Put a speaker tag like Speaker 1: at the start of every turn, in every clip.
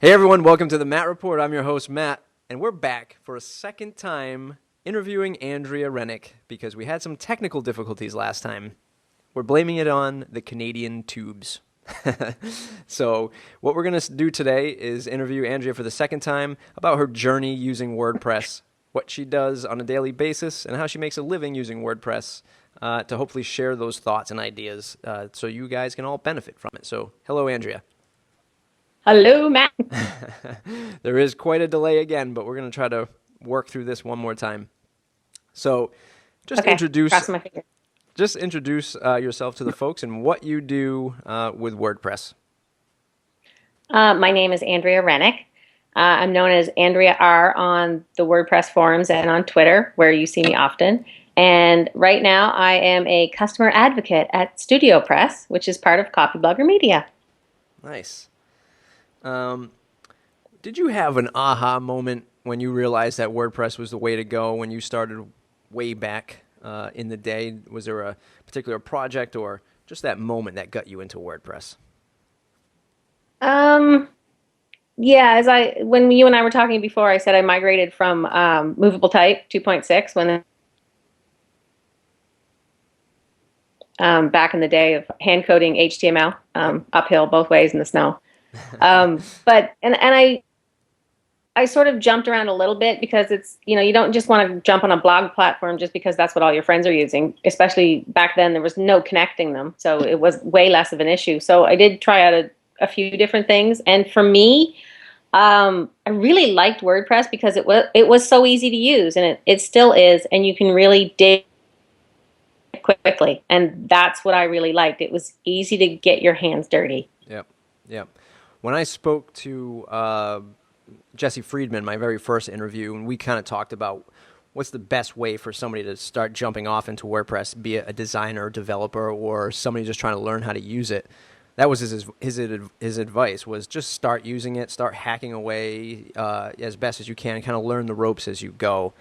Speaker 1: Hey everyone, welcome to the Matt Report. I'm your host, Matt, and we're back for a second time interviewing Andrea Rennick because we had some technical difficulties last time. We're blaming it on the Canadian tubes. So what we're going to do today is interview Andrea for the second time about her journey using WordPress, what she does on a daily basis, and how she makes a living using WordPress to hopefully share those thoughts and ideas so you guys can all benefit from it. So hello, Andrea.
Speaker 2: Hello, Matt.
Speaker 1: There is quite a delay again, but we're going to try to work through this one more time. So just
Speaker 2: Okay,
Speaker 1: introduce
Speaker 2: crossing my fingers.
Speaker 1: yourself to the folks and what you do with WordPress.
Speaker 2: My name is Andrea Rennick. I'm known as Andrea R on the WordPress forums and on Twitter, where you see me often. And right now, I am a customer advocate at Studio Press, which is part of Copyblogger Media.
Speaker 1: Nice. Did you have an aha moment when you realized that WordPress was the way to go when you started way back in the day? Was there a particular project or just that moment that got you into WordPress?
Speaker 2: Yeah, when you and I were talking before, I said I migrated from movable type 2.6 when back in the day of hand coding HTML uphill both ways in the snow. I sort of jumped around a little bit because it's, you don't just want to jump on a blog platform just because that's what all your friends are using. Especially back then, there was no connecting them. So it was way less of an issue. So I did try out a few different things. And for me, I really liked WordPress because it was so easy to use, and it still is. And you can really dig quickly. And that's what I really liked. It was easy to get your hands dirty.
Speaker 1: Yep. Yep. When I spoke to Jesse Friedman, my very first interview, and we kind of talked about what's the best way for somebody to start jumping off into WordPress, be it a designer, developer, or somebody just trying to learn how to use it. That was his advice, was just start using it, start hacking away as best as you can, kind of learn the ropes as you go.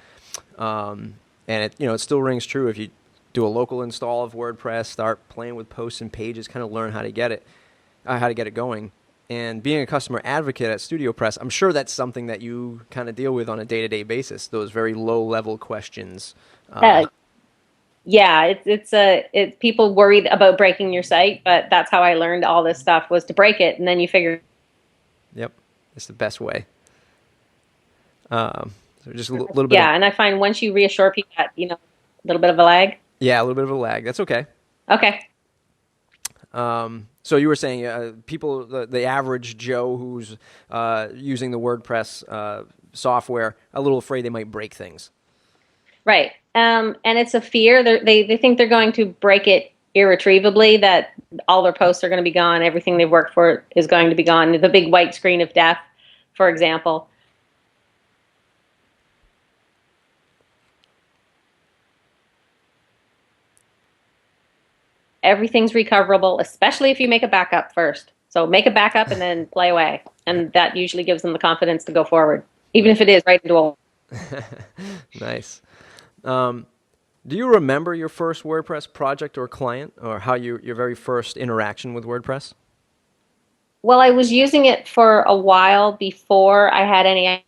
Speaker 1: And it still rings true if you do a local install of WordPress, start playing with posts and pages, kind of learn how to get it going. And being a customer advocate at Studio Press, I'm sure that's something that you kind of deal with on a day-to-day basis, those very low-level questions.
Speaker 2: Yeah, it's people worried about breaking your site, but that's how I learned all this stuff, was to break it, and then you figure.
Speaker 1: Yep, it's the best way. So just a little bit.
Speaker 2: Yeah, and I find once you reassure people that, a little bit of a lag.
Speaker 1: Yeah, a little bit of a lag. That's okay.
Speaker 2: Okay.
Speaker 1: So you were saying people, the average Joe who's using the WordPress software, a little afraid they might break things.
Speaker 2: Right. And it's a fear. They think they're going to break it irretrievably, that all their posts are going to be gone, everything they've worked for is going to be gone. The big white screen of death, for example. Everything's recoverable, especially if you make a backup first. So make a backup and then play away. And that usually gives them the confidence to go forward, even if it is right into a...
Speaker 1: Nice. Do you remember your first WordPress project or client, or how your very first interaction with WordPress?
Speaker 2: Well, I was using it for a while before I had any...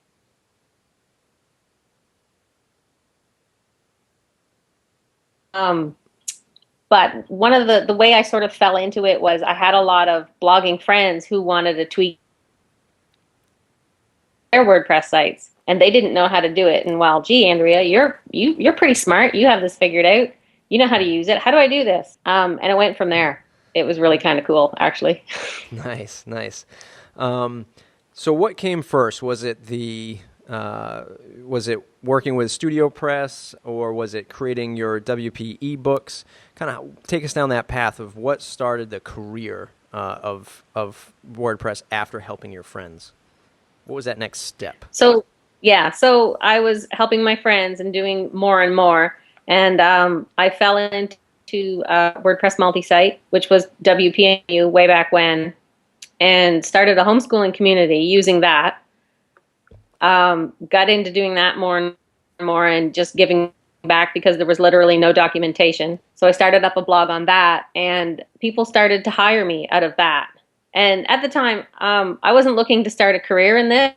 Speaker 2: But one of the way I sort of fell into it was I had a lot of blogging friends who wanted to tweak their WordPress sites, and they didn't know how to do it. And well, gee, Andrea, you're pretty smart. You have this figured out. You know how to use it. How do I do this? And it went from there. It was really kind of cool, actually.
Speaker 1: Nice, nice. So what came first? Was it working with Studio Press, or was it creating your WP ebooks? Kind of take us down that path of what started the career of WordPress after helping your friends. What was that next step?
Speaker 2: So I was helping my friends and doing more and more, and I fell into WordPress multi-site, which was WPMU way back when, and started a homeschooling community using that. Got into doing that more and more and just giving back because there was literally no documentation. So I started up a blog on that, and people started to hire me out of that. And at the time, I wasn't looking to start a career in this.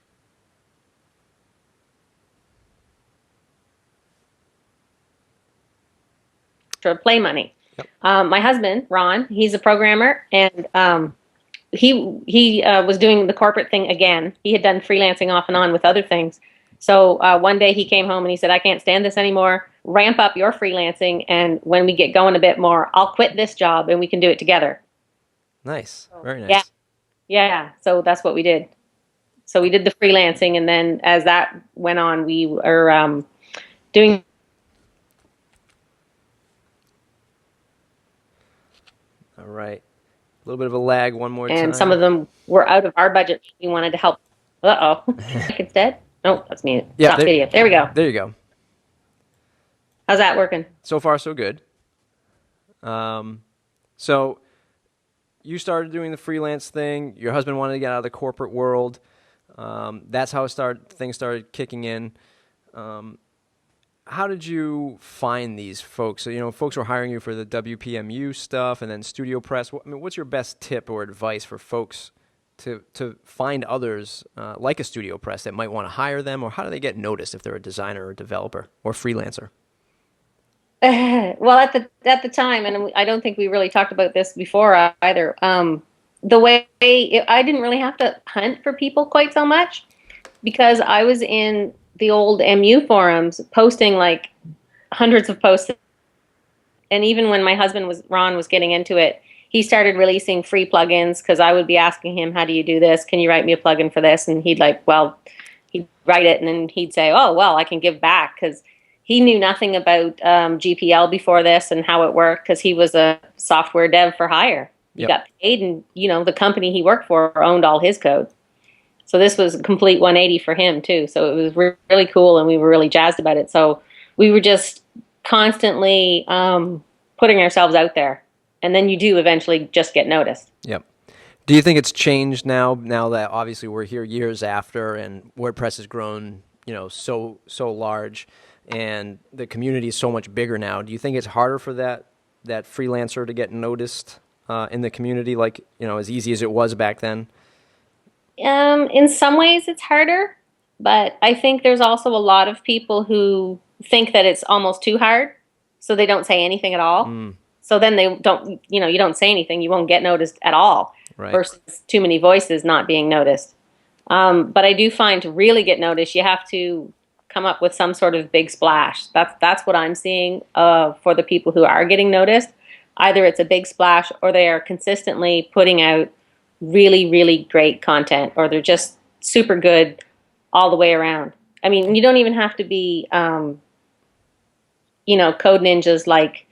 Speaker 2: To play money.
Speaker 1: Yep.
Speaker 2: My husband, Ron, he's a programmer, and he was doing the corporate thing again. He had done freelancing off and on with other things. So one day he came home and he said, I can't stand this anymore. Ramp up your freelancing, and when we get going a bit more, I'll quit this job and we can do it together.
Speaker 1: Nice. Very nice.
Speaker 2: Yeah. Yeah. So that's what we did. So we did the freelancing, and then as that went on, we were doing.
Speaker 1: All right. A little bit of a lag one more time.
Speaker 2: And some of them were out of our budget. We wanted to help. Uh-oh. Instead? No, that's me.
Speaker 1: Yeah,
Speaker 2: Stop video. There we go.
Speaker 1: There you go.
Speaker 2: How's that working?
Speaker 1: So far, so good. So you started doing the freelance thing. Your husband wanted to get out of the corporate world. That's how things started kicking in. How did you find these folks? So, you know, folks were hiring you for the WPMU stuff and then Studio Press. I mean, what's your best tip or advice for folks to find others like a Studio Press that might want to hire them, or how do they get noticed if they're a designer or developer or freelancer?
Speaker 2: Well, at the time, and I don't think we really talked about this before either. The way I didn't really have to hunt for people quite so much, because I was in the old MU forums posting like hundreds of posts. And even when my husband Ron was getting into it, he started releasing free plugins, because I would be asking him, how do you do this? Can you write me a plugin for this? And he'd write it, and then he'd say, oh, well, I can give back, because he knew nothing about GPL before this and how it worked, because he was a software dev for hire. He got paid, and the company he worked for owned all his code. So this was a complete 180 for him too. So it was really cool, and we were really jazzed about it. So we were just constantly putting ourselves out there, and then you do eventually just get noticed.
Speaker 1: Yep. Do you think it's changed now that obviously we're here years after and WordPress has grown, so large, and the community is so much bigger now? Do you think it's harder for that freelancer to get noticed in the community, like, as easy as it was back then?
Speaker 2: In some ways it's harder, but I think there's also a lot of people who think that it's almost too hard, so they don't say anything at all. So then they don't, you don't say anything, you won't get noticed at all,
Speaker 1: right, versus
Speaker 2: too many voices not being noticed. But I do find to really get noticed, you have to come up with some sort of big splash. That's what I'm seeing for the people who are getting noticed. Either it's a big splash, or they are consistently putting out really, really great content, or they're just super good all the way around. I mean, you don't even have to be, code ninjas like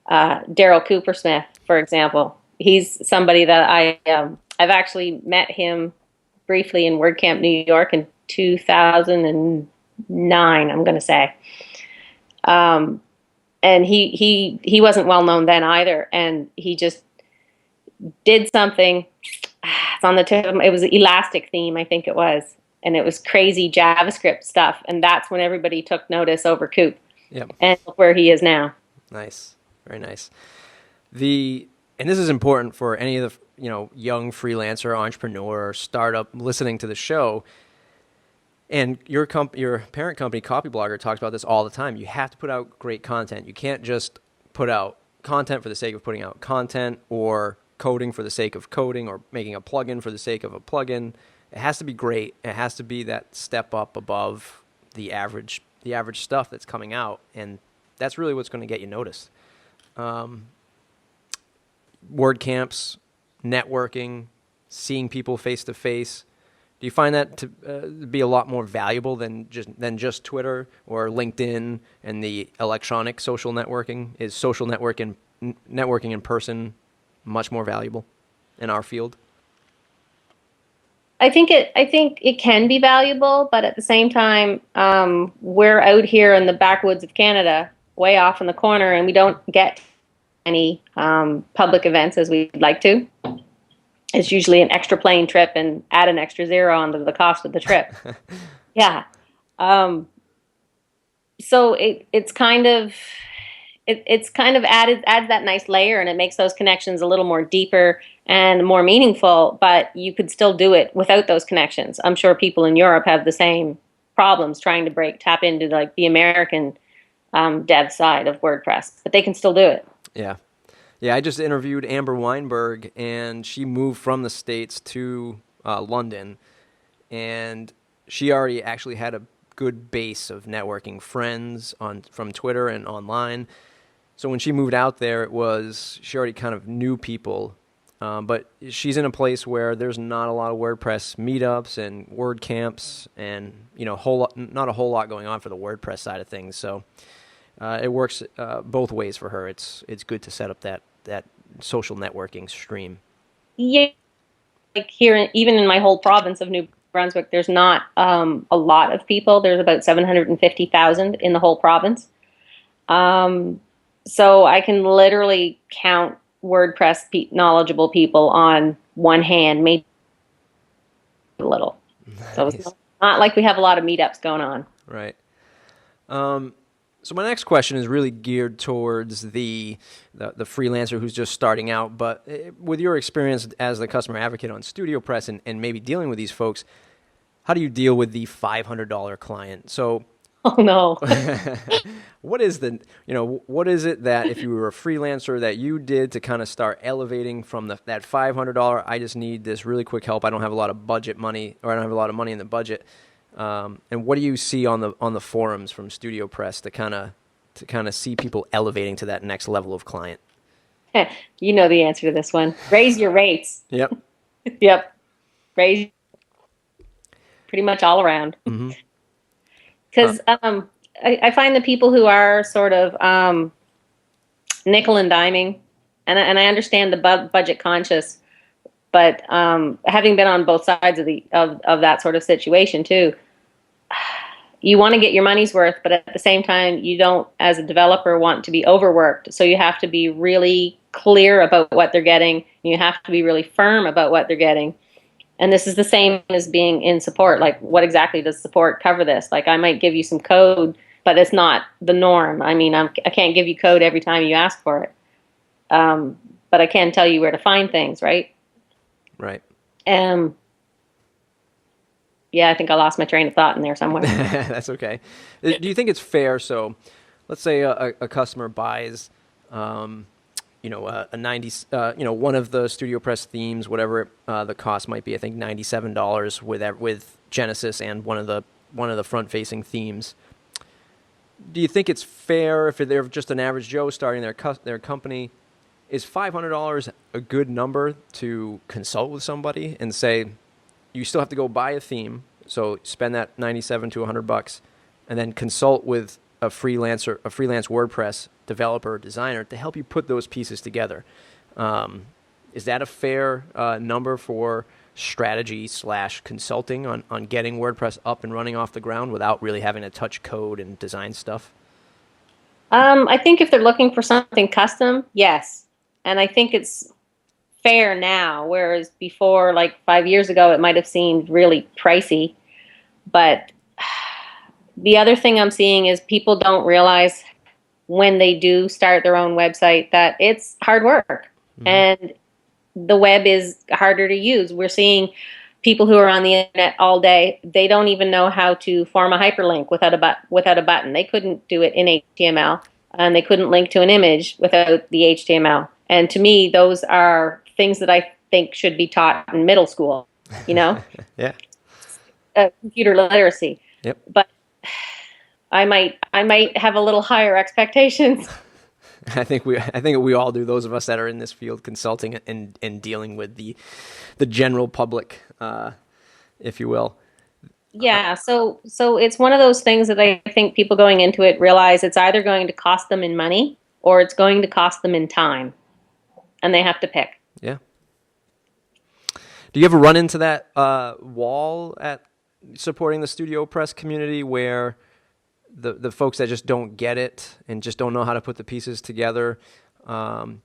Speaker 2: Daryl Coopersmith, for example. He's somebody that I've actually met him briefly in WordCamp New York in 2009, I'm going to say. And he wasn't well known then either, and he just did something. It's on the tip. It was an Elastic theme, I think it was, and it was crazy JavaScript stuff, and that's when everybody took notice over Coop.
Speaker 1: Yep.
Speaker 2: And look where he is now.
Speaker 1: Nice, very nice. And this is important for any of the young freelancer, entrepreneur, startup listening to the show. And your parent company, Copyblogger, talks about this all the time. You have to put out great content. You can't just put out content for the sake of putting out content, or coding for the sake of coding, or making a plugin for the sake of a plugin. It has to be great. It has to be that step up above the average stuff that's coming out, and that's really what's going to get you noticed. WordCamps, networking, seeing people face to face. Do you find that to be a lot more valuable than just Twitter or LinkedIn and the electronic social networking? Is social networking in person much more valuable in our field?
Speaker 2: I think it can be valuable, but at the same time, we're out here in the backwoods of Canada, way off in the corner, and we don't get any public events as we'd like to. It's usually an extra plane trip and add an extra zero onto the cost of the trip. Yeah. So it's kind of adds that nice layer, and it makes those connections a little more deeper, and more meaningful, but you could still do it without those connections. I'm sure people in Europe have the same problems trying to tap into like the American dev side of WordPress, but they can still do it.
Speaker 1: Yeah. Yeah, I just interviewed Amber Weinberg, and she moved from the States to London, and she already actually had a good base of networking friends from Twitter and online. So when she moved out there, she already kind of knew people, but she's in a place where there's not a lot of WordPress meetups and WordCamps, and not a whole lot going on for the WordPress side of things. So it works both ways for her. It's good to set up that social networking stream.
Speaker 2: Yeah, like here, even in my whole province of New Brunswick, there's not a lot of people. There's about 750,000 in the whole province. So I can literally count WordPress knowledgeable people on one hand, maybe a little. Nice. So it's not like we have a lot of meetups going on.
Speaker 1: Right. So my next question is really geared towards the freelancer who's just starting out. But with your experience as the customer advocate on StudioPress and maybe dealing with these folks, how do you deal with the $500 client? So,
Speaker 2: oh no,
Speaker 1: what is it that if you were a freelancer that you did to kind of start elevating from that $500? I just need this really quick help. I don't have a lot of budget money, or I don't have a lot of money in the budget. And what do you see on the forums from StudioPress to kind of see people elevating to that next level of client?
Speaker 2: You know the answer to this one. Raise your rates.
Speaker 1: Yep.
Speaker 2: Yep. Raise pretty much all around. Because I find the people who are sort of nickel and diming, and I understand the budget conscious, but having been on both sides of that sort of situation too, you want to get your money's worth, but at the same time, you don't, as a developer, want to be overworked. So you have to be really clear about what they're getting. And you have to be really firm about what they're getting. And this is the same as being in support. Like, what exactly does support cover this? Like, I might give you some code, but it's not the norm. I mean, I can't give you code every time you ask for it. But I can tell you where to find things, right?
Speaker 1: Right.
Speaker 2: Yeah, I think I lost my train of thought in there somewhere.
Speaker 1: That's okay. Do you think it's fair? So, let's say a customer buys, a 90, one of the StudioPress themes, whatever the cost might be. I think $97 with Genesis and one of the front-facing themes. Do you think it's fair if they're just an average Joe starting their company? Is $500 a good number to consult with somebody and say, you still have to go buy a theme, so spend that $97 to $100, and then consult with a freelance WordPress developer or designer to help you put those pieces together? Is that a fair number for strategy / consulting on getting WordPress up and running off the ground without really having to touch code and design stuff?
Speaker 2: I think if they're looking for something custom, yes. And I think it's fair now, whereas before, like 5 years ago, it might have seemed really pricey. But the other thing I'm seeing is people don't realize when they do start their own website that it's hard work. Mm-hmm. And the web is harder to use. We're seeing people who are on the internet all day, they don't even know how to form a hyperlink without a button. They couldn't do it in HTML, and they couldn't link to an image without the HTML. And to me, those are things that I think should be taught in middle school, Yeah. Computer literacy.
Speaker 1: Yep.
Speaker 2: But I might have a little higher expectations.
Speaker 1: I think we all do. Those of us that are in this field, consulting and dealing with the general public, if you will.
Speaker 2: Yeah. So it's one of those things that I think people going into it realize it's either going to cost them in money or it's going to cost them in time, and they have to pick.
Speaker 1: Yeah. Do you ever run into that wall at supporting the StudioPress community where the folks that just don't get it and just don't know how to put the pieces together, think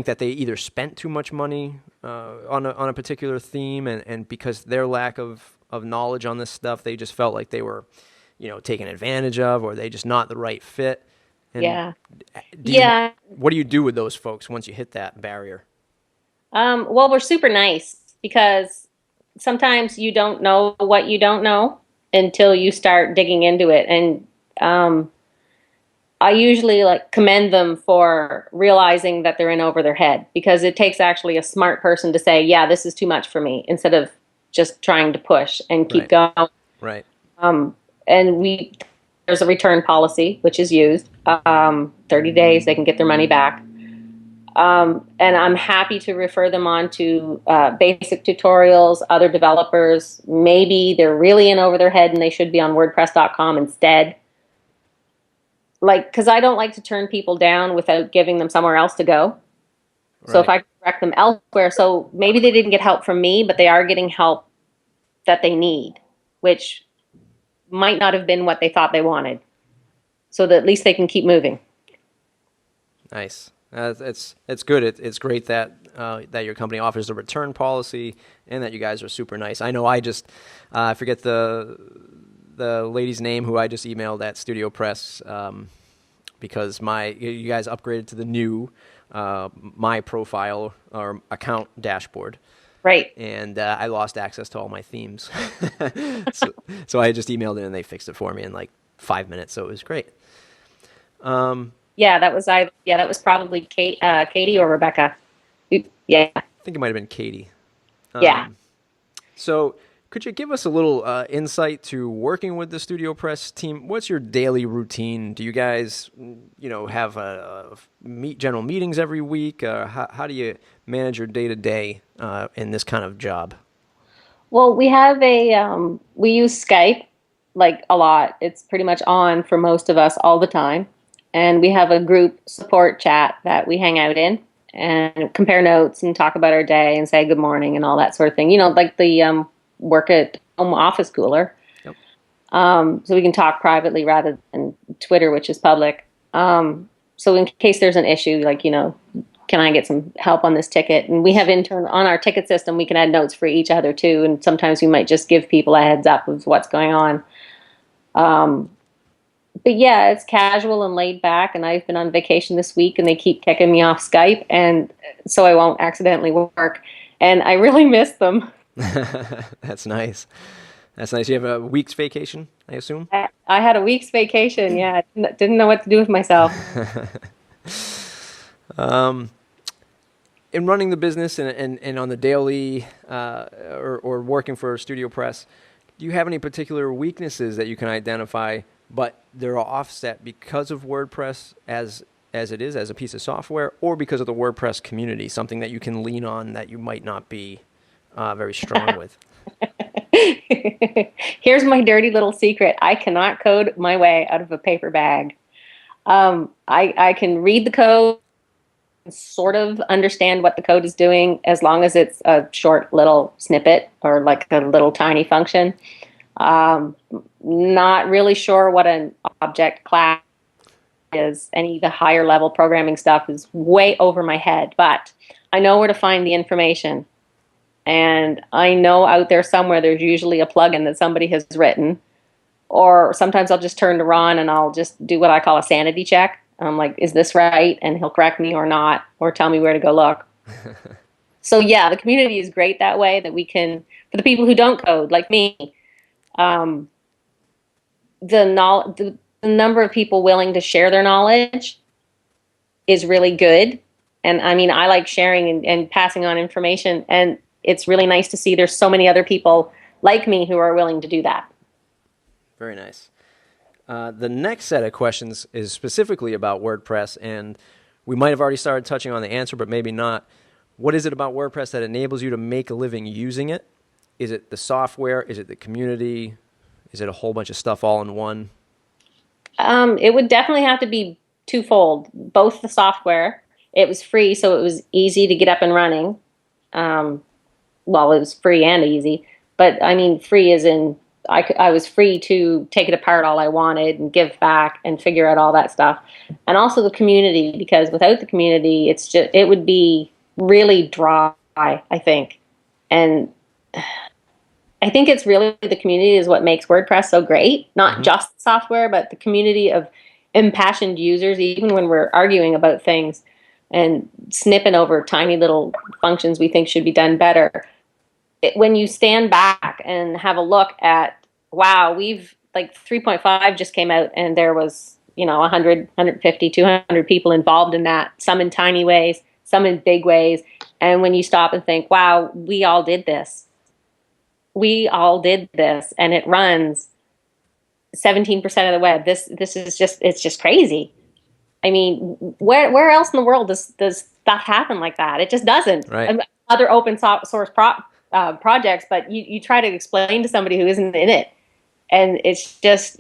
Speaker 1: that they either spent too much money on a particular theme, and because their lack of knowledge on this stuff, they just felt like they were, taken advantage of, or they just not the right fit? And
Speaker 2: yeah.
Speaker 1: what do you do with those folks once you hit that barrier?
Speaker 2: Well, we're super nice because sometimes you don't know what you don't know until you start digging into it. And I usually like commend them for realizing that they're in over their head, because it takes actually a smart person to say, yeah, this is too much for me, instead of just trying to push and keep going.
Speaker 1: Right.
Speaker 2: And there's a return policy, which is used. 30 days, they can get their money back. And I'm happy to refer them on to basic tutorials, other developers. Maybe they're really in over their head and they should be on WordPress.com instead. Like, because I don't like to turn people down without giving them somewhere else to go. Right. So if I direct them elsewhere, so maybe they didn't get help from me, but they are getting help that they need, which might not have been what they thought they wanted. So that at least they can keep moving.
Speaker 1: Nice. It's good. It's great that that your company offers a return policy and that you guys are super nice. I know I forget the lady's name who I just emailed at Studio Press because you guys upgraded to the new my profile or account dashboard.
Speaker 2: Right.
Speaker 1: And I lost access to all my themes. so I just emailed in and they fixed it for me in like 5 minutes. So it was great.
Speaker 2: Yeah, that was probably Katie or Rebecca. Yeah.
Speaker 1: I think it might have been Katie.
Speaker 2: Yeah.
Speaker 1: So could you give us a little insight to working with the Studio Press team? What's your daily routine? Do you guys, have general meetings every week? How do you manage your day-to-day in this kind of job?
Speaker 2: Well, we have we use Skype like a lot. It's pretty much on for most of us all the time. And we have a group support chat that we hang out in and compare notes and talk about our day and say good morning and all that sort of thing. Like the work at home office cooler. Yep. So we can talk privately rather than Twitter, which is public. So in case there's an issue, like, can I get some help on this ticket? And we have on our ticket system, we can add notes for each other too. And sometimes we might just give people a heads up of what's going on. But yeah, it's casual and laid back, and I've been on vacation this week and they keep kicking me off Skype, and so I won't accidentally work, and I really miss them.
Speaker 1: That's nice. That's nice. You have a week's vacation, I assume?
Speaker 2: I had a week's vacation, yeah. Didn't know what to do with myself.
Speaker 1: In running the business and on the daily or working for Studio Press, do you have any particular weaknesses that you can identify, but they're offset because of WordPress as it is, as a piece of software, or because of the WordPress community, something that you can lean on that you might not be very strong with?
Speaker 2: Here's my dirty little secret. I cannot code my way out of a paper bag. I can read the code, sort of understand what the code is doing, as long as it's a short little snippet or like a little tiny function. Not really sure what an object class is. Any of the higher level programming stuff is way over my head, but I know where to find the information. And I know out there somewhere there's usually a plugin that somebody has written. Or sometimes I'll just turn to Ron and I'll just do what I call a sanity check. I'm like, is this right? And he'll correct me or not, or tell me where to go look. So yeah, the community is great that way, that we can, for the people who don't code, like me, the number of people willing to share their knowledge is really good. And I mean, I like sharing and passing on information, and it's really nice to see there's so many other people like me who are willing to do that.
Speaker 1: Very nice. The next set of questions is specifically about WordPress, and we might have already started touching on the answer, but maybe not. What is it about WordPress that enables you to make a living using it? Is it the software? Is it the community? Is it a whole bunch of stuff all in one?
Speaker 2: It would definitely have to be twofold. Both the software. It was free, so it was easy to get up and running. Well, it was free and easy, but I mean free as in I was free to take it apart all I wanted and give back and figure out all that stuff. And also the community, because without the community, it would be really dry, I think. And I think it's really the community is what makes WordPress so great. Not just the software, but the community of impassioned users, even when we're arguing about things and snipping over tiny little functions we think should be done better. When you stand back and have a look at, wow, we've like 3.5 just came out and there was, 100, 150, 200 people involved in that, some in tiny ways, some in big ways. And when you stop and think, wow, we all did this. We all did this, and it runs 17% of the web. This is just, it's just crazy. I mean, where else in the world does stuff happen like that? It just doesn't.
Speaker 1: Right.
Speaker 2: Other open source projects, but you try to explain to somebody who isn't in it, and it's just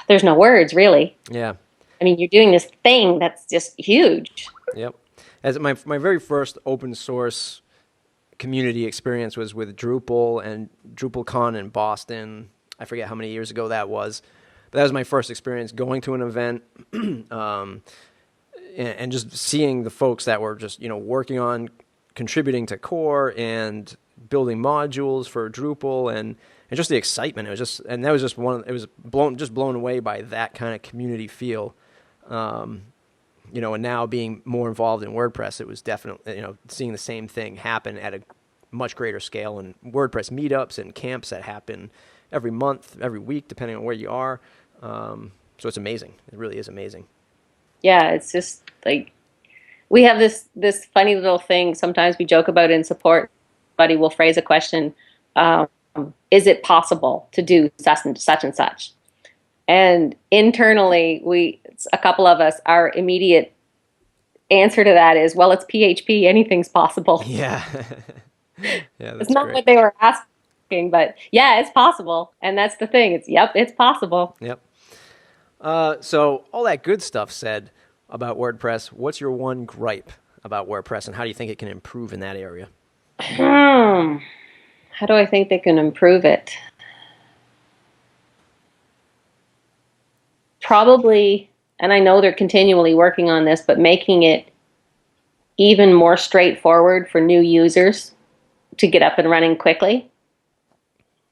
Speaker 2: there's no words really.
Speaker 1: Yeah.
Speaker 2: I mean, you're doing this thing that's just huge.
Speaker 1: Yep. As my very first open source community experience was with Drupal and DrupalCon in Boston. I forget how many years ago that was. But that was my first experience going to an event and just seeing the folks that were just, working on contributing to core and building modules for Drupal and just the excitement. It was just, and that was just it was blown away by that kind of community feel. And now being more involved in WordPress, it was definitely, seeing the same thing happen at a much greater scale, and WordPress meetups and camps that happen every month, every week, depending on where you are. So it's amazing. It really is amazing. Yeah,
Speaker 2: it's just like we have this funny little thing. Sometimes we joke about it in support. Somebody will phrase a question, is it possible to do such and such? And internally, a couple of us, our immediate answer to that is, well, it's PHP. Anything's possible.
Speaker 1: Yeah. Yeah, that's
Speaker 2: it's not
Speaker 1: great.
Speaker 2: what they were asking, but yeah, it's possible. And that's the thing. It's possible.
Speaker 1: Yep. So all that good stuff said about WordPress, what's your one gripe about WordPress, and how do you think it can improve in that area?
Speaker 2: How do I think they can improve it? Probably, and I know they're continually working on this, but making it even more straightforward for new users to get up and running quickly.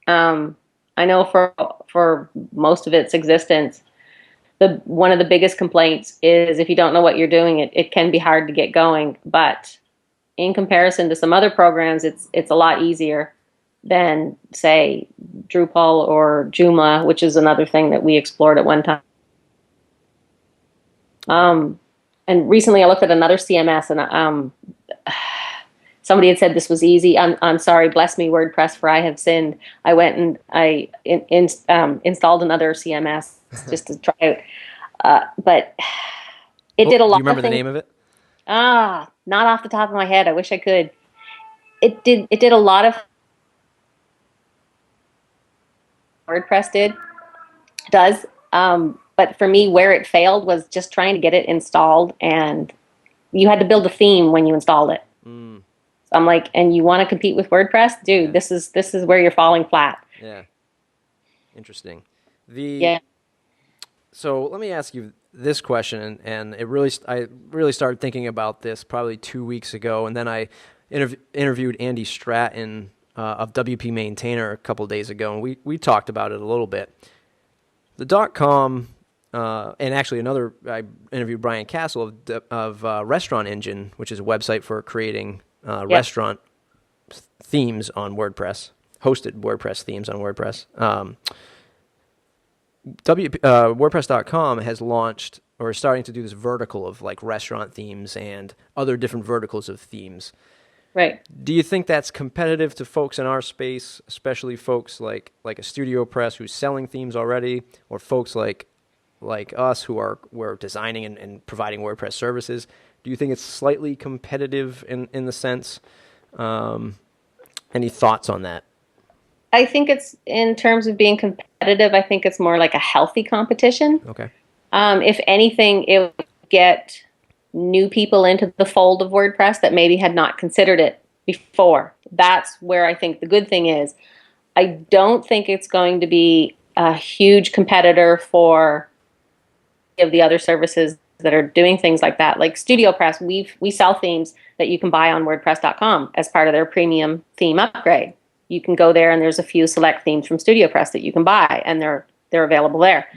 Speaker 2: I know for most of its existence, one of the biggest complaints is if you don't know what you're doing, it can be hard to get going. But in comparison to some other programs, it's a lot easier than, say, Drupal or Joomla, which is another thing that we explored at one time. And recently I looked at another CMS, and somebody had said this was easy. I'm sorry, bless me, WordPress, for I have sinned. I went and I installed another CMS just to try it. But it did a lot of things.
Speaker 1: Do you remember the name of it?
Speaker 2: Not off the top of my head. I wish I could. It did a lot of WordPress does. But for me, where it failed was just trying to get it installed, and you had to build a theme when you installed it. So I'm like, and you want to compete with WordPress? Dude, this is where you're falling flat.
Speaker 1: Yeah. Interesting. So let me ask you this question, and I really started thinking about this probably 2 weeks ago, and then I interviewed Andy Stratton of WP Maintainer a couple of days ago, and we talked about it a little bit. The .com, and actually I interviewed Brian Castle of Restaurant Engine, which is a website for creating restaurant themes on WordPress, hosted WordPress themes on WordPress. WordPress.com has launched or is starting to do this vertical of like restaurant themes and other different verticals of themes.
Speaker 2: Right.
Speaker 1: Do you think that's competitive to folks in our space, especially folks like a Studio Press who's selling themes already, or folks like us we're designing and providing WordPress services? Do you think it's slightly competitive in the sense? Any thoughts on that?
Speaker 2: I think it's, in terms of being competitive, I think it's more like a healthy competition.
Speaker 1: Okay.
Speaker 2: If anything, it would get new people into the fold of WordPress that maybe had not considered it before. That's where I think the good thing is. I don't think it's going to be a huge competitor for of the other services that are doing things like that. Like Studio Press, we sell themes that you can buy on WordPress.com as part of their premium theme upgrade. You can go there and there's a few select themes from Studio Press that you can buy, and they're available there.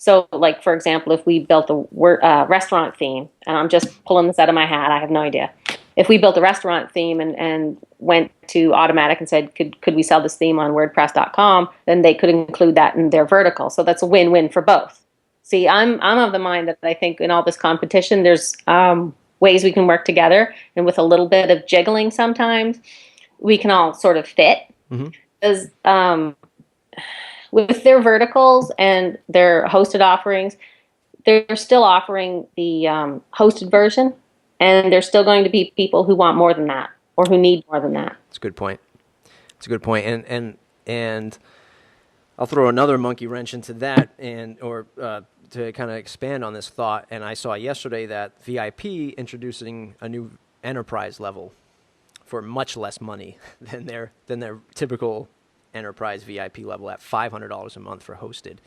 Speaker 2: So, like, for example, if we built a restaurant theme, and I'm just pulling this out of my hat, I have no idea. If we built a restaurant theme and went to Automatic and said, could we sell this theme on WordPress.com, then they could include that in their vertical. So that's a win-win for both. See, I'm of the mind that I think in all this competition, there's ways we can work together, and with a little bit of jiggling sometimes, we can all sort of fit. Because with their verticals and their hosted offerings, they're still offering the hosted version, and there's still going to be people who want more than that or who need more than that.
Speaker 1: That's a good point. It's a good point. And I'll throw another monkey wrench into that, to kind of expand on this thought. And I saw yesterday that VIP introducing a new enterprise level for much less money than their typical enterprise VIP level at $500 a month for hosted.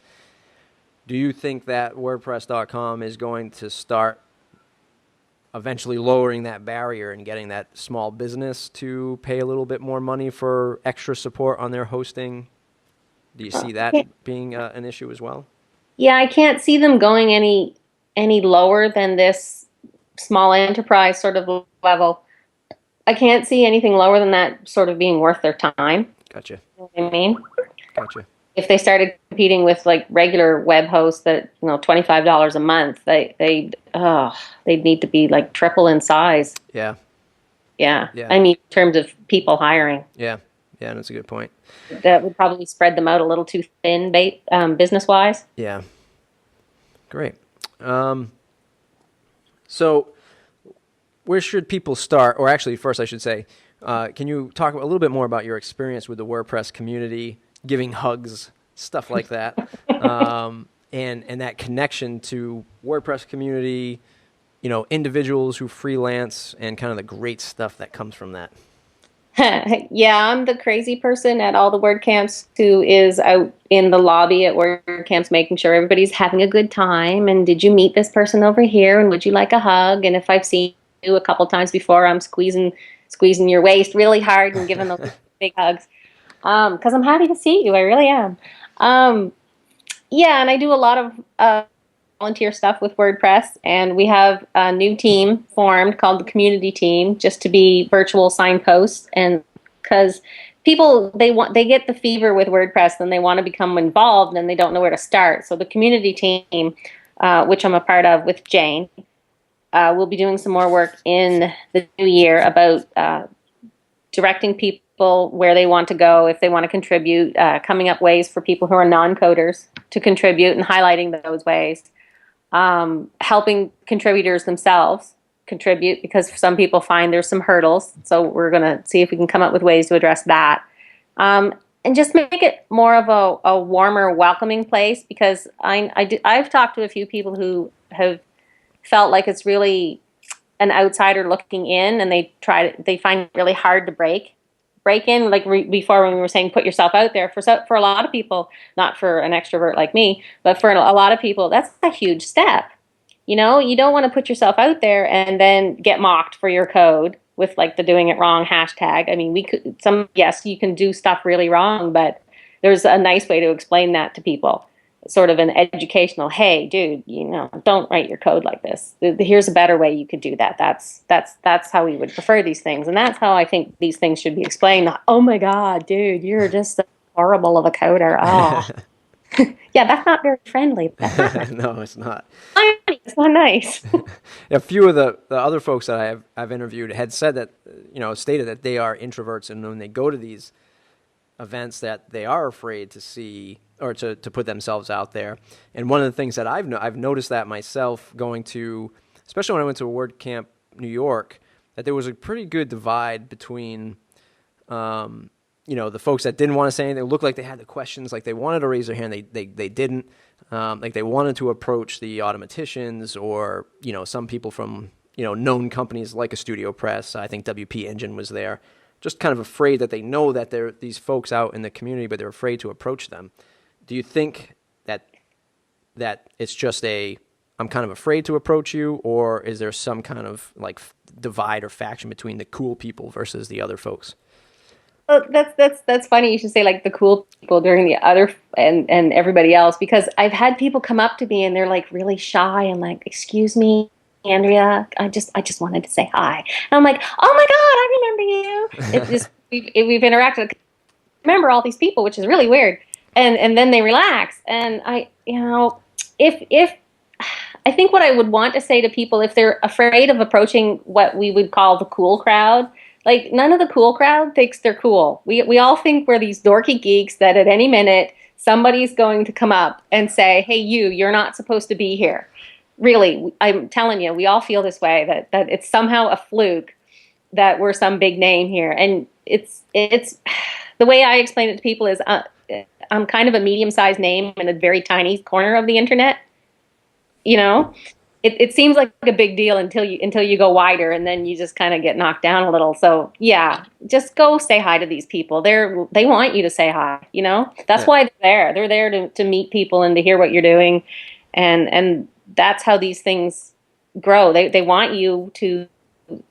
Speaker 1: Do you think that WordPress.com is going to start eventually lowering that barrier and getting that small business to pay a little bit more money for extra support on their hosting? Do you see that being an issue as well?
Speaker 2: Yeah, I can't see them going any lower than this small enterprise sort of level. I can't see anything lower than that sort of being worth their time.
Speaker 1: Gotcha.
Speaker 2: You know what I mean?
Speaker 1: Gotcha.
Speaker 2: If they started competing with like regular web hosts that, $25 a month, they'd need to be like triple in size.
Speaker 1: Yeah.
Speaker 2: Yeah.
Speaker 1: Yeah.
Speaker 2: I mean, in terms of people hiring.
Speaker 1: Yeah. Yeah, that's a good point.
Speaker 2: That would probably spread them out a little too thin, business-wise.
Speaker 1: Yeah. Great. So where should people start? Or actually, first I should say, can you talk a little bit more about your experience with the WordPress community, giving hugs, stuff like that, and that connection to WordPress community, individuals who freelance, and kind of the great stuff that comes from that?
Speaker 2: Yeah, I'm the crazy person at all the WordCamps who is out in the lobby at WordCamps making sure everybody's having a good time. And did you meet this person over here? And would you like a hug? And if I've seen you a couple times before, I'm squeezing your waist really hard and giving those big hugs. Because I'm happy to see you. I really am. Yeah, and I do a lot of volunteer stuff with WordPress, and we have a new team formed called the community team, just to be virtual signposts. And because people, they get the fever with WordPress and they want to become involved and they don't know where to start. So the community team, which I'm a part of with Jane, will be doing some more work in the new year about directing people where they want to go, if they want to contribute, coming up ways for people who are non-coders to contribute and highlighting those ways. Helping contributors themselves contribute, because some people find there's some hurdles. So we're going to see if we can come up with ways to address that. And just make it more of a warmer, welcoming place, because I've talked to a few people who have felt like it's really an outsider looking in, and they find it really hard to break in, like before when we were saying put yourself out there. For a lot of people, not for an extrovert like me, but for a lot of people, that's a huge step. You don't want to put yourself out there and then get mocked for your code with like the doing it wrong hashtag. I mean, yes, you can do stuff really wrong, but there's a nice way to explain that to people. Sort of an educational, hey, dude, don't write your code like this. Here's a better way you could do that. That's how we would prefer these things. And that's how I think these things should be explained. Not, oh my God, dude, you're just so horrible of a coder. Oh. Yeah, that's not very friendly.
Speaker 1: No, it's not.
Speaker 2: It's not nice.
Speaker 1: A few of the other folks that I've interviewed had said that, stated that they are introverts, and when they go to these events that they are afraid to see or to put themselves out there. And one of the things that I've noticed that myself going to, especially when I went to WordCamp New York, that there was a pretty good divide between, the folks that didn't want to say anything. It looked like they had the questions, like they wanted to raise their hand, they didn't. Like they wanted to approach the automaticians or, some people from, known companies like a Studio Press. I think WP Engine was there. Just kind of afraid that they know that there are these folks out in the community, but they're afraid to approach them. Do you think that it's just I'm kind of afraid to approach you, or is there some kind of like divide or faction between the cool people versus the other folks?
Speaker 2: Well, that's funny. You should say like the cool people during the other and everybody else, because I've had people come up to me and they're like really shy and like, "Excuse me, Andrea, I just wanted to say hi." And I'm like, "Oh my God, I remember you." It just we've interacted. I remember all these people, which is really weird. And then they relax. And if I think what I would want to say to people if they're afraid of approaching what we would call the cool crowd, like none of the cool crowd thinks they're cool. We all think we're these dorky geeks that at any minute somebody's going to come up and say, "Hey, you're not supposed to be here." Really, I'm telling you, we all feel this way, that it's somehow a fluke that we're some big name here. And it's the way I explain it to people is I'm kind of a medium-sized name in a very tiny corner of the internet. You know, it seems like a big deal until you go wider, and then you just kind of get knocked down a little. So yeah, just go say hi to these people. They want you to say hi. You know, that's
Speaker 1: Yeah.
Speaker 2: why they're there. They're there to meet people and to hear what you're doing, and that's how these things grow. They want you to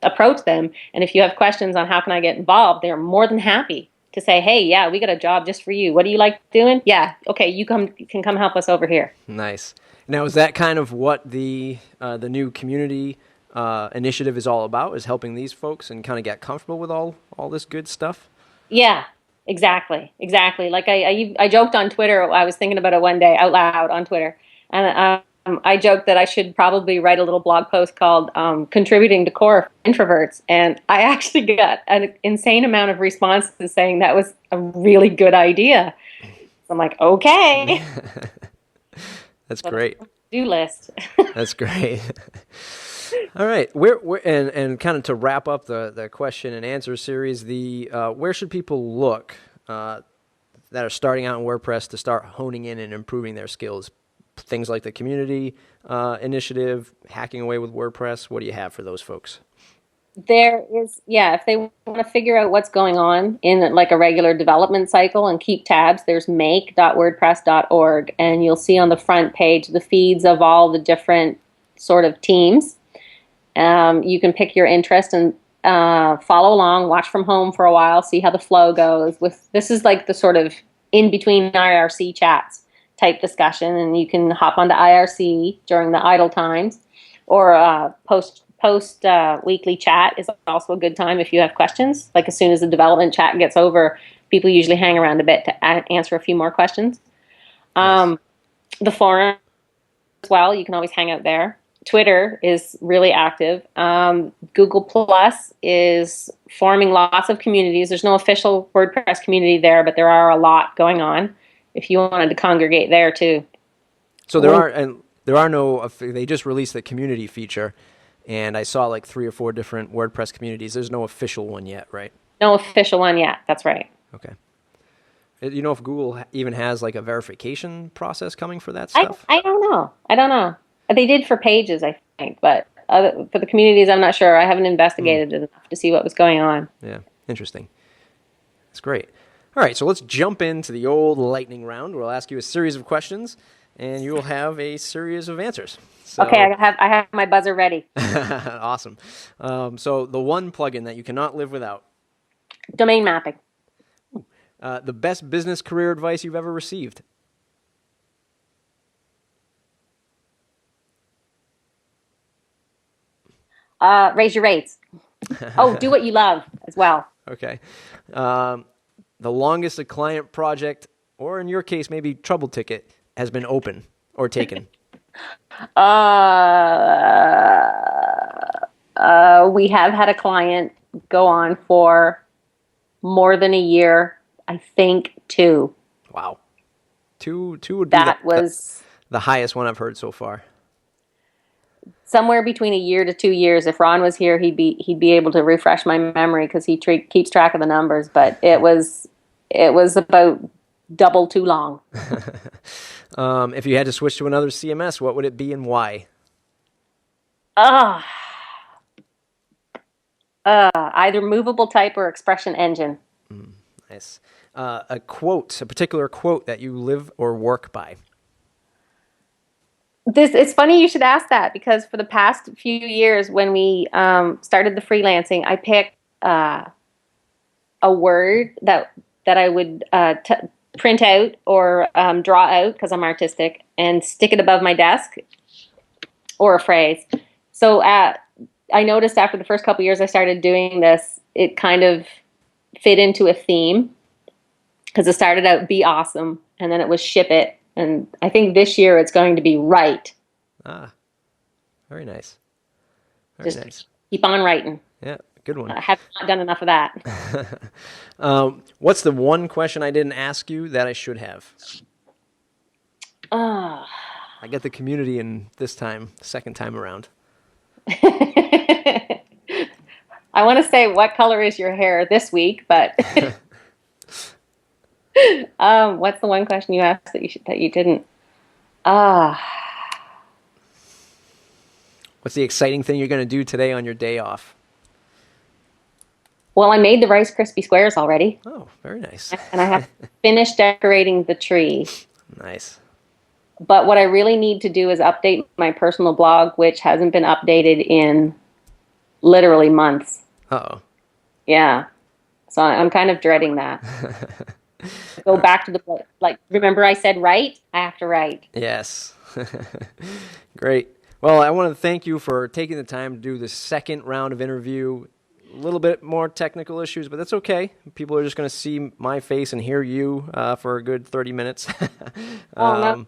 Speaker 2: approach them, and if you have questions on how can I get involved, they're more than happy to say, "Hey, yeah, we got a job just for you. What do you like doing? Yeah, okay, you can come help us over here."
Speaker 1: Nice. Now, is that kind of what the new community initiative is all about? Is helping these folks and kind of get comfortable with all this good stuff?
Speaker 2: Yeah, exactly. Like I joked on Twitter. I was thinking about it one day out loud on Twitter, and I joked that I should probably write a little blog post called "Contributing to Core Introverts," and I actually got an insane amount of responses saying that was a really good idea. So I'm like, okay,
Speaker 1: That's great.
Speaker 2: do list.
Speaker 1: That's great. All right, and kind of to wrap up the question and answer series, where should people look that are starting out in WordPress to start honing in and improving their skills? Things like the community initiative, hacking away with WordPress. What do you have for those folks?
Speaker 2: There is, yeah, if they want to figure out what's going on in like a regular development cycle and keep tabs, there's make.wordpress.org, and you'll see on the front page the feeds of all the different sort of teams. You can pick your interest and follow along, watch from home for a while, see how the flow goes. This is like the sort of in between IRC chats type discussion, and you can hop onto IRC during the idle times, or post weekly chat is also a good time if you have questions. Like as soon as the development chat gets over, people usually hang around a bit to answer a few more questions.
Speaker 1: Nice.
Speaker 2: The forum as well, you can always hang out there. Twitter is really active. Google Plus is forming lots of communities. There's no official WordPress community there, but there are a lot going on if you wanted to congregate there too.
Speaker 1: So there are no. They just released the community feature, and I saw like 3 or 4 different WordPress communities. There's no official one yet, right?
Speaker 2: No official one yet. That's right.
Speaker 1: Okay. You know if Google even has like a verification process coming for that stuff?
Speaker 2: I don't know. They did for pages, I think, but for the communities, I'm not sure. I haven't investigated it enough to see what was going on.
Speaker 1: Yeah, interesting. That's great. All right, so let's jump into the old lightning round. We'll ask you a series of questions, and you will have a series of answers. So,
Speaker 2: Okay, I have my buzzer ready.
Speaker 1: Awesome. So the one plugin that you cannot live without.
Speaker 2: Domain mapping.
Speaker 1: The best business career advice you've ever received.
Speaker 2: Raise your rates. Oh, do what you love as well.
Speaker 1: Okay. The longest a client project, or in your case, maybe trouble ticket, has been open or taken.
Speaker 2: We have had a client go on for more than a year. I think 2.
Speaker 1: Wow. 2 would be
Speaker 2: That was
Speaker 1: the highest one I've heard so far.
Speaker 2: somewhere between a year to 2 years. If Ron was here, he'd be able to refresh my memory because he keeps track of the numbers. But it was about double too long.
Speaker 1: If you had to switch to another CMS, what would it be and why?
Speaker 2: Either movable type or expression engine.
Speaker 1: Nice. A particular quote that you live or work by.
Speaker 2: It's funny you should ask that, because for the past few years when we started the freelancing, I picked a word that I would print out or draw out because I'm artistic and stick it above my desk, or a phrase. So I noticed after the first couple years I started doing this, it kind of fit into a theme, because it started out be awesome, and then it was ship it. And I think this year it's going to be write.
Speaker 1: Ah, very nice. Very
Speaker 2: Just
Speaker 1: nice.
Speaker 2: keep on writing.
Speaker 1: Yeah, good one.
Speaker 2: I have not done enough of that.
Speaker 1: What's the one question I didn't ask you that I should have?
Speaker 2: Ah.
Speaker 1: I got the community in this time, second time around.
Speaker 2: I want to say, what color is your hair this week? But what's the one question you asked that you didn't?
Speaker 1: What's the exciting thing you're going to do today on your day off?
Speaker 2: Well, I made the Rice Krispie squares already.
Speaker 1: Oh, very nice.
Speaker 2: And I have finished decorating the tree.
Speaker 1: Nice.
Speaker 2: But what I really need to do is update my personal blog, which hasn't been updated in literally months.
Speaker 1: Uh-oh.
Speaker 2: Yeah. So I'm kind of dreading that. Go back to remember I said write? I have to write.
Speaker 1: Yes. Great. Well, I want to thank you for taking the time to do the second round of interview. A little bit more technical issues, but that's okay. People are just going to see my face and hear you for a good 30 minutes.
Speaker 2: No.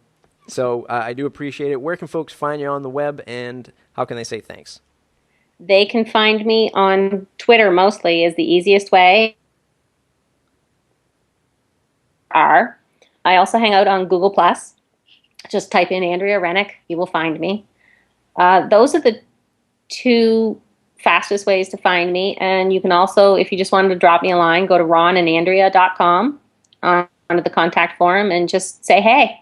Speaker 1: So I do appreciate it. Where can folks find you on the web, and how can they say thanks?
Speaker 2: They can find me on Twitter, mostly, is the easiest way. I also hang out on Google+. Just type in Andrea Rennick. You will find me. Those are the two fastest ways to find me. And you can also, if you just wanted to drop me a line, go to ronandandrea.com onto the contact forum and just say, hey.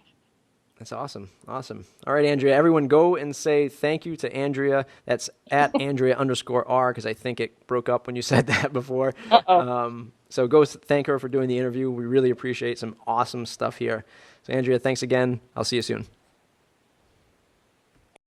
Speaker 1: That's awesome. Awesome. All right, Andrea, everyone go and say thank you to Andrea. That's at Andrea_R, because I think it broke up when you said that before. So go thank her for doing the interview. We really appreciate some awesome stuff here. So Andrea, thanks again. I'll see you soon.